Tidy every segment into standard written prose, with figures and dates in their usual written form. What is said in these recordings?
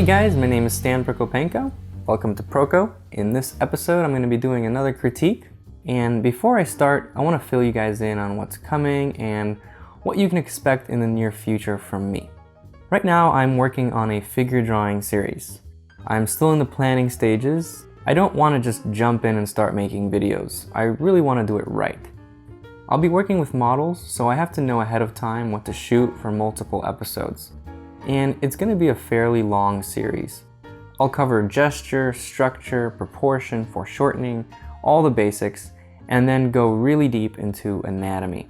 Hey guys, my name is Stan Prokopenko. Welcome to Proko. In this episode, I'm going to be doing another critique. And before I start, I want to fill you guys in on what's coming and what you can expect in the near future from me. Right now, I'm working on a figure drawing series. I'm still in the planning stages. I don't want to just jump in and start making videos. I really want to do it right. I'll be working with models, so I have to know ahead of time what to shoot for multiple episodes. And it's going to be a fairly long series. I'll cover gesture, structure, proportion, foreshortening, all the basics, and then go really deep into anatomy.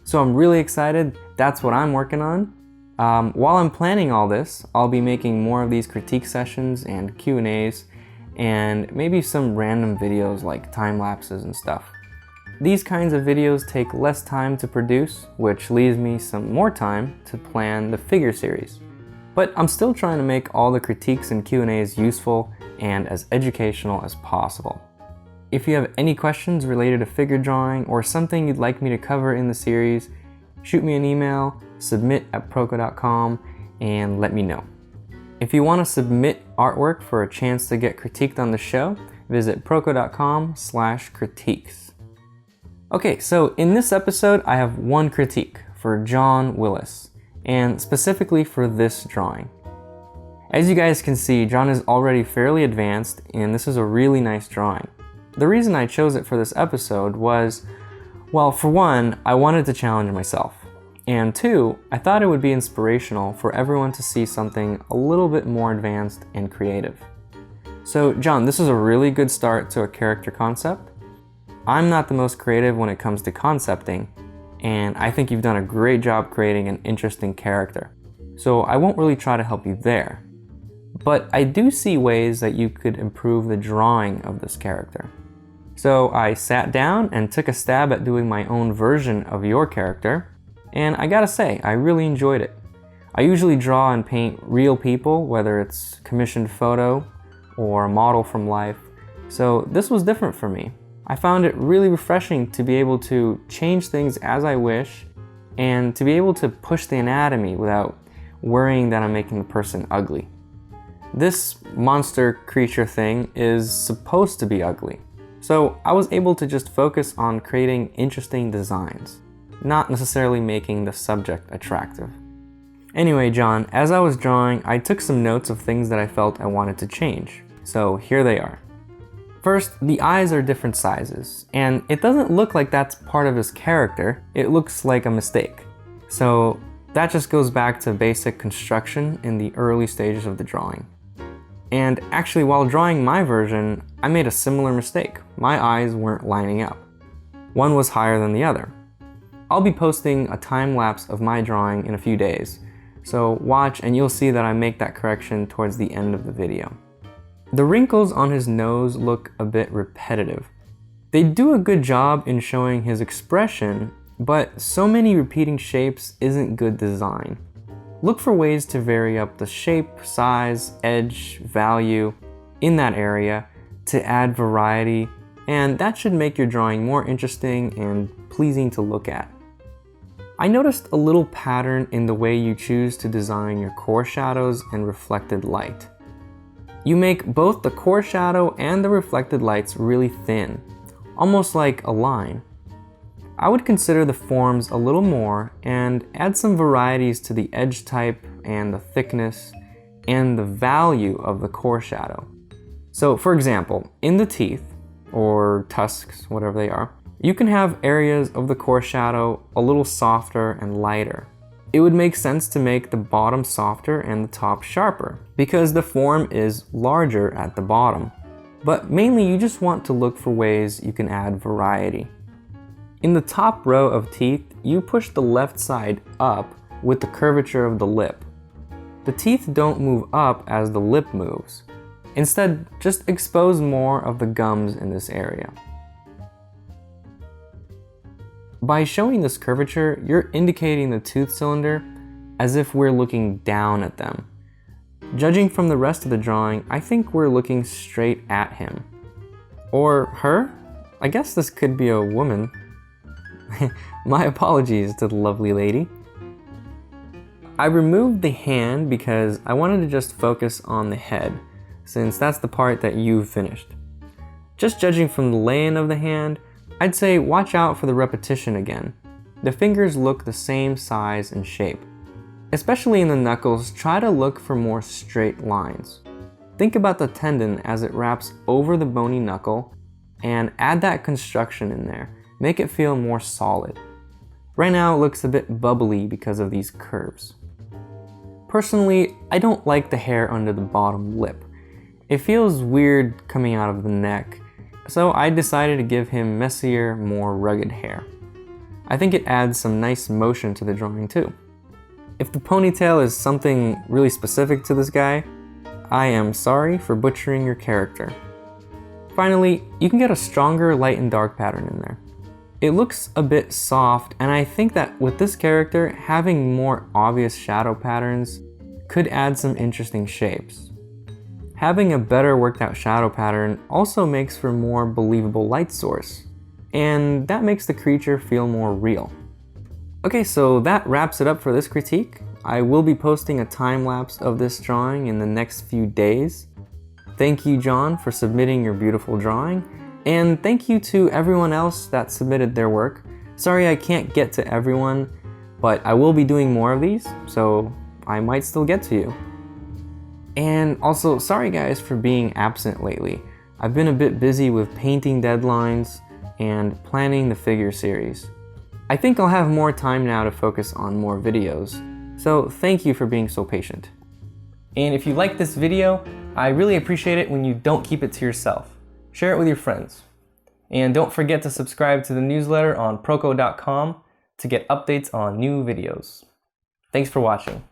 So I'm really excited. That's what I'm working on. While I'm planning all this, I'll be making more of these critique sessions and Q&As, and maybe some random videos like time lapses and stuff. These kinds of videos take less time to produce, which leaves me some more time to plan the figure series. But I'm still trying to make all the critiques and Q&As useful and as educational as possible. If you have any questions related to figure drawing or something you'd like me to cover in the series, shoot me an email, submit@proko.com, and let me know. If you want to submit artwork for a chance to get critiqued on the show, visit proko.com/critiques. Okay, so in this episode, I have one critique for John Willis, and specifically for this drawing. As you guys can see, John is already fairly advanced, and this is a really nice drawing. The reason I chose it for this episode was, well, for one, I wanted to challenge myself. And two, I thought it would be inspirational for everyone to see something a little bit more advanced and creative. So John, this is a really good start to a character concept. I'm not the most creative when it comes to concepting, and I think you've done a great job creating an interesting character. So I won't really try to help you there. But I do see ways that you could improve the drawing of this character. So I sat down and took a stab at doing my own version of your character, and I gotta say, I really enjoyed it. I usually draw and paint real people, whether it's commissioned photo or a model from life, so this was different for me. I found it really refreshing to be able to change things as I wish and to be able to push the anatomy without worrying that I'm making the person ugly. This monster creature thing is supposed to be ugly, so I was able to just focus on creating interesting designs, not necessarily making the subject attractive. Anyway, John, as I was drawing, I took some notes of things that I felt I wanted to change, so here they are. First, the eyes are different sizes, and it doesn't look like that's part of his character, it looks like a mistake. So that just goes back to basic construction in the early stages of the drawing. And actually, while drawing my version, I made a similar mistake. My eyes weren't lining up. One was higher than the other. I'll be posting a time lapse of my drawing in a few days, so watch and you'll see that I make that correction towards the end of the video. The wrinkles on his nose look a bit repetitive. They do a good job in showing his expression, but so many repeating shapes isn't good design. Look for ways to vary up the shape, size, edge, value in that area to add variety, and that should make your drawing more interesting and pleasing to look at. I noticed a little pattern in the way you choose to design your core shadows and reflected light. You make both the core shadow and the reflected lights really thin, almost like a line. I would consider the forms a little more and add some varieties to the edge type and the thickness and the value of the core shadow. So for example, in the teeth, or tusks, whatever they are, you can have areas of the core shadow a little softer and lighter. It would make sense to make the bottom softer and the top sharper, because the form is larger at the bottom. But mainly you just want to look for ways you can add variety. In the top row of teeth, you push the left side up with the curvature of the lip. The teeth don't move up as the lip moves. Instead, just expose more of the gums in this area. By showing this curvature, you're indicating the tooth cylinder as if we're looking down at them. Judging from the rest of the drawing, I think we're looking straight at him. Or her? I guess this could be a woman. My apologies to the lovely lady. I removed the hand because I wanted to just focus on the head, since that's the part that you've finished. Just judging from the lay-in of the hand, I'd say watch out for the repetition again. The fingers look the same size and shape. Especially in the knuckles, try to look for more straight lines. Think about the tendon as it wraps over the bony knuckle and add that construction in there. Make it feel more solid. Right now it looks a bit bubbly because of these curves. Personally, I don't like the hair under the bottom lip. It feels weird coming out of the neck, so I decided to give him messier, more rugged hair. I think it adds some nice motion to the drawing too. If the ponytail is something really specific to this guy, I am sorry for butchering your character. Finally, you can get a stronger light and dark pattern in there. It looks a bit soft, and I think that with this character, having more obvious shadow patterns could add some interesting shapes. Having a better worked out shadow pattern also makes for more believable light source, and that makes the creature feel more real. Okay, so that wraps it up for this critique. I will be posting a time lapse of this drawing in the next few days. Thank you, John, for submitting your beautiful drawing, and thank you to everyone else that submitted their work. Sorry I can't get to everyone, but I will be doing more of these, so I might still get to you. And also, sorry guys for being absent lately. I've been a bit busy with painting deadlines and planning the figure series. I think I'll have more time now to focus on more videos, so thank you for being so patient. And if you like this video, I really appreciate it when you don't keep it to yourself. Share it with your friends. And don't forget to subscribe to the newsletter on proco.com to get updates on new videos. Thanks for watching.